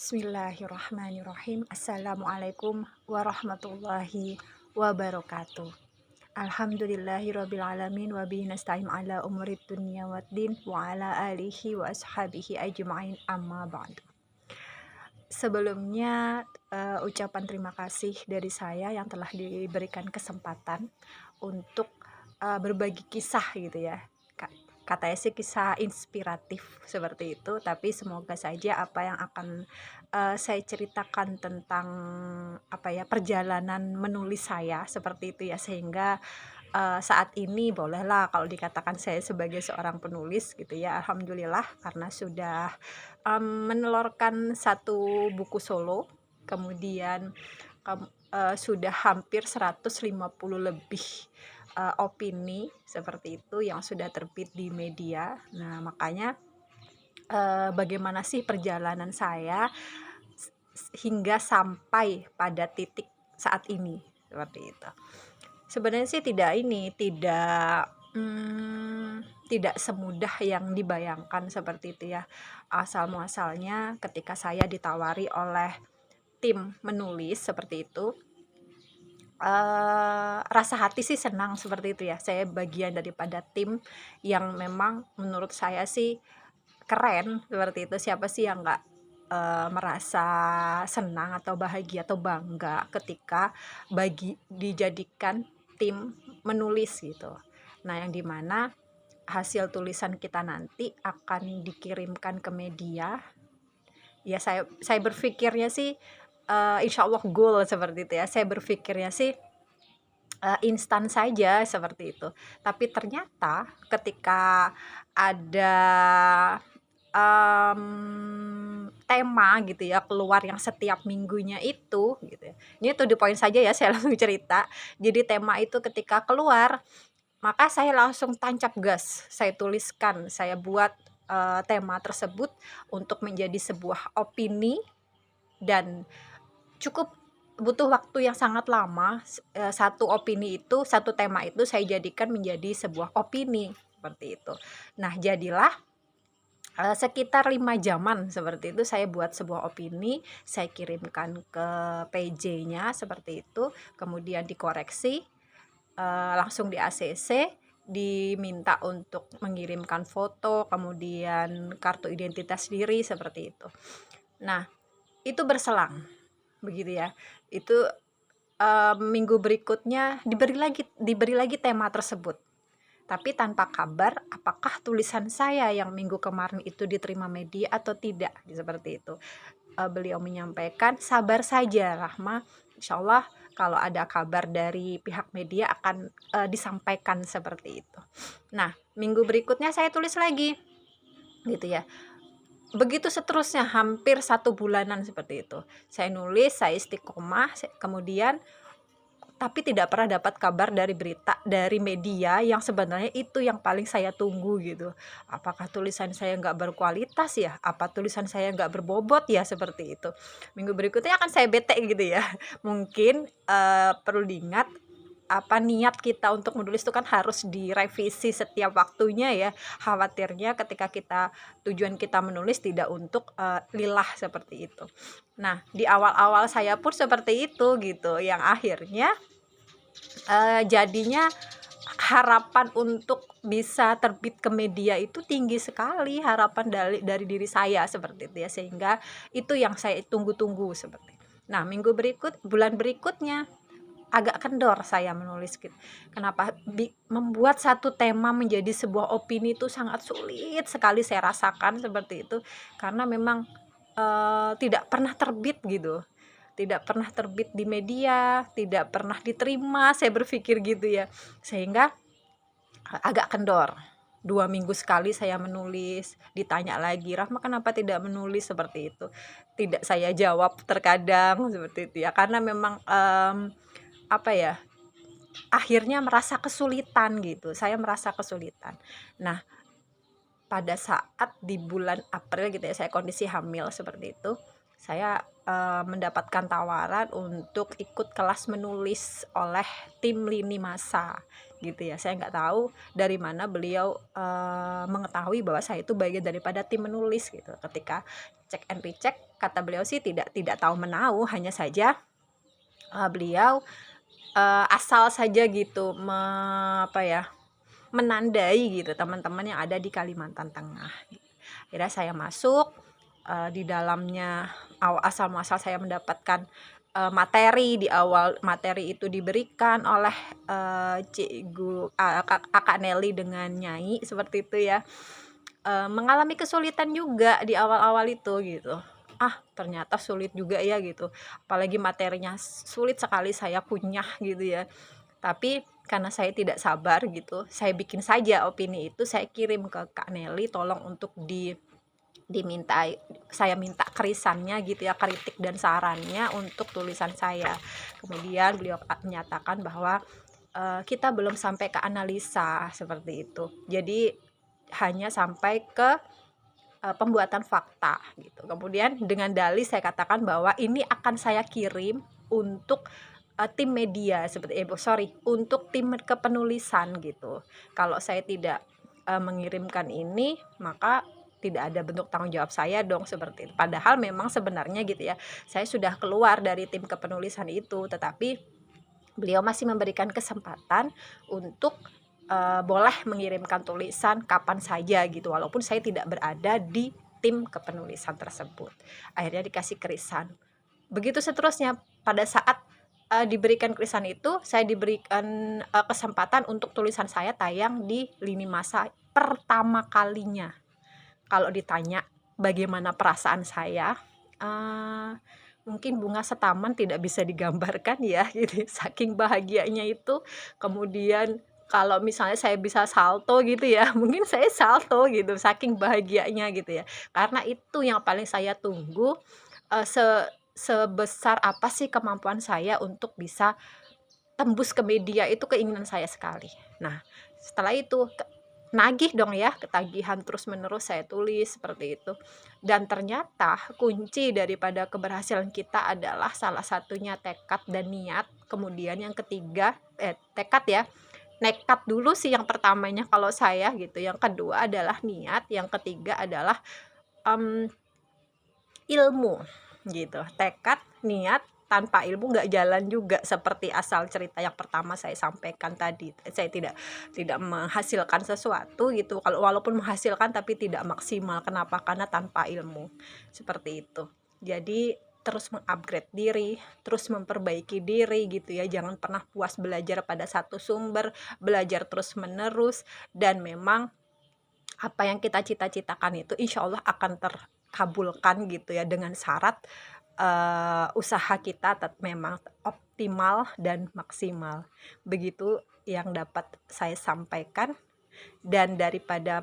Bismillahirrahmanirrahim. Assalamualaikum warahmatullahi wabarakatuh. Alhamdulillahirabbil alamin wa bihi nasta'in ala umurid dunya waddin wa ala alihi wa ashabihi ajma'in amma ba'du. Sebelumnya ucapan terima kasih dari saya yang telah diberikan kesempatan untuk berbagi kisah gitu ya. Katanya sih kisah inspiratif seperti itu, tapi semoga saja apa yang akan saya ceritakan tentang perjalanan menulis saya seperti itu ya, sehingga saat ini bolehlah kalau dikatakan saya sebagai seorang penulis gitu ya. Alhamdulillah karena sudah menelurkan satu buku solo, kemudian sudah hampir 150 lebih opini seperti itu yang sudah terbit di media. Nah, makanya bagaimana sih perjalanan saya hingga sampai pada titik saat ini seperti itu. Sebenarnya sih tidak semudah yang dibayangkan seperti itu ya. Asal muasalnya ketika saya ditawari oleh tim menulis seperti itu, rasa hati sih senang seperti itu ya. Saya bagian daripada tim yang memang menurut saya sih keren seperti itu. Siapa sih yang nggak merasa senang atau bahagia atau bangga ketika dijadikan tim menulis gitu. Nah, yang dimana hasil tulisan kita nanti akan dikirimkan ke media. Ya, saya berpikirnya sih insya Allah goal seperti itu ya. Saya berpikirnya sih instan saja seperti itu. Tapi ternyata ketika ada tema gitu ya keluar yang setiap minggunya itu gitu ya. Ini to the point saja ya, saya langsung cerita. Jadi tema itu ketika keluar, maka saya langsung tancap gas. Saya tuliskan, saya buat tema tersebut untuk menjadi sebuah opini, dan cukup butuh waktu yang sangat lama. Satu opini itu, satu tema itu saya jadikan menjadi sebuah opini seperti itu. Nah, jadilah sekitar 5 jaman seperti itu saya buat sebuah opini, saya kirimkan ke PJ-nya seperti itu, kemudian dikoreksi, langsung di ACC, diminta untuk mengirimkan foto, kemudian kartu identitas diri seperti itu. Nah, itu berselang begitu ya. Itu minggu berikutnya diberi lagi tema tersebut. Tapi tanpa kabar apakah tulisan saya yang minggu kemarin itu diterima media atau tidak, seperti itu. Beliau menyampaikan, sabar saja Rahma, insya Allah kalau ada kabar dari pihak media akan disampaikan seperti itu. Nah, minggu berikutnya saya tulis lagi gitu ya. Begitu seterusnya hampir 1 bulanan seperti itu. Saya nulis, saya istiqomah, kemudian tapi tidak pernah dapat kabar dari dari media yang sebenarnya itu yang paling saya tunggu gitu. Apakah tulisan saya nggak berkualitas ya? Apa tulisan saya nggak berbobot ya? Seperti itu. Minggu berikutnya akan saya bete gitu ya. Mungkin perlu diingat, niat kita untuk menulis itu kan harus direvisi setiap waktunya ya. Khawatirnya ketika tujuan kita menulis tidak untuk lillah seperti itu. Nah, di awal-awal saya pun seperti itu gitu, yang akhirnya jadinya harapan untuk bisa terbit ke media itu tinggi sekali, harapan dari diri saya seperti itu ya, sehingga itu yang saya tunggu-tunggu seperti itu. Nah, bulan berikutnya agak kendor saya menulis gitu. Kenapa? Membuat satu tema menjadi sebuah opini itu sangat sulit sekali saya rasakan seperti itu, karena memang tidak pernah terbit gitu, tidak pernah terbit di media, tidak pernah diterima, saya berpikir gitu ya, sehingga agak kendor. 2 minggu sekali saya menulis, ditanya lagi, Rahma kenapa tidak menulis, seperti itu. Tidak saya jawab terkadang seperti itu ya, karena memang akhirnya merasa kesulitan gitu, saya merasa kesulitan. Nah, pada saat di bulan April gitu ya, saya kondisi hamil seperti itu, saya mendapatkan tawaran untuk ikut kelas menulis oleh tim lini masa gitu ya. Saya nggak tahu dari mana beliau mengetahui bahwa saya itu bagian daripada tim menulis gitu. Ketika cek and recheck, kata beliau sih tidak tahu menahu, hanya saja beliau asal saja gitu menandai gitu teman-teman yang ada di Kalimantan Tengah. Akhirnya saya masuk di dalamnya, asal muasal saya mendapatkan materi. Di awal materi itu diberikan oleh cikgu Kakak Nelly dengan Nyai seperti itu ya. Mengalami kesulitan juga di awal-awal itu gitu. Ternyata sulit juga ya gitu. Apalagi materinya sulit sekali, saya kunyah gitu ya. Tapi karena saya tidak sabar gitu, saya bikin saja opini itu, saya kirim ke Kak Nelly, tolong untuk saya minta kerisannya gitu ya, kritik dan sarannya untuk tulisan saya. Kemudian beliau menyatakan bahwa kita belum sampai ke analisa seperti itu. Jadi hanya sampai ke pembuatan fakta gitu. Kemudian dengan dalih saya katakan bahwa ini akan saya kirim untuk tim media untuk tim kepenulisan gitu. Kalau saya tidak mengirimkan ini, maka tidak ada bentuk tanggung jawab saya dong seperti itu. Padahal memang sebenarnya gitu ya, saya sudah keluar dari tim kepenulisan itu, tetapi beliau masih memberikan kesempatan untuk boleh mengirimkan tulisan kapan saja gitu, walaupun saya tidak berada di tim kepenulisan tersebut. Akhirnya dikasih kerisan. Begitu seterusnya, pada saat diberikan kerisan itu, saya diberikan kesempatan untuk tulisan saya tayang di lini masa pertama kalinya. Kalau ditanya bagaimana perasaan saya, mungkin bunga setaman tidak bisa digambarkan ya gitu, saking bahagianya itu. Kemudian kalau misalnya saya bisa salto gitu ya, mungkin saya salto gitu, saking bahagianya gitu ya. Karena itu yang paling saya tunggu, sebesar apa sih kemampuan saya untuk bisa tembus ke media, itu keinginan saya sekali. Nah, setelah itu nagih dong ya, ketagihan terus-menerus saya tulis seperti itu. Dan ternyata kunci daripada keberhasilan kita adalah salah satunya tekad dan niat. Kemudian yang ketiga, tekad ya. Nekat dulu sih yang pertamanya kalau saya gitu. Yang kedua adalah niat, yang ketiga adalah ilmu gitu. Tekad, niat, tanpa ilmu nggak jalan juga, seperti asal cerita yang pertama saya sampaikan tadi. Saya tidak menghasilkan sesuatu gitu, kalau walaupun menghasilkan tapi tidak maksimal. Kenapa? Karena tanpa ilmu. Seperti itu. Jadi terus mengupgrade diri, terus memperbaiki diri gitu ya. Jangan pernah puas belajar pada satu sumber, belajar terus menerus, dan memang apa yang kita cita-citakan itu insya Allah akan terkabulkan gitu ya, dengan syarat usaha kita memang optimal dan maksimal. Begitu yang dapat saya sampaikan. Dan daripada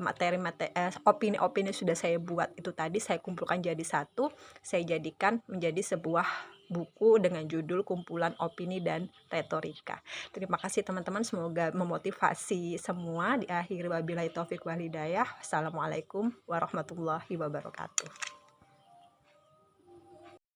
opini-opini sudah saya buat itu tadi, saya kumpulkan jadi satu, saya jadikan menjadi sebuah buku dengan judul Kumpulan Opini dan Retorika. Terima kasih teman-teman, semoga memotivasi semua. Di akhir wabillahi taufik wal hidayah. Wassalamualaikum warahmatullahi wabarakatuh.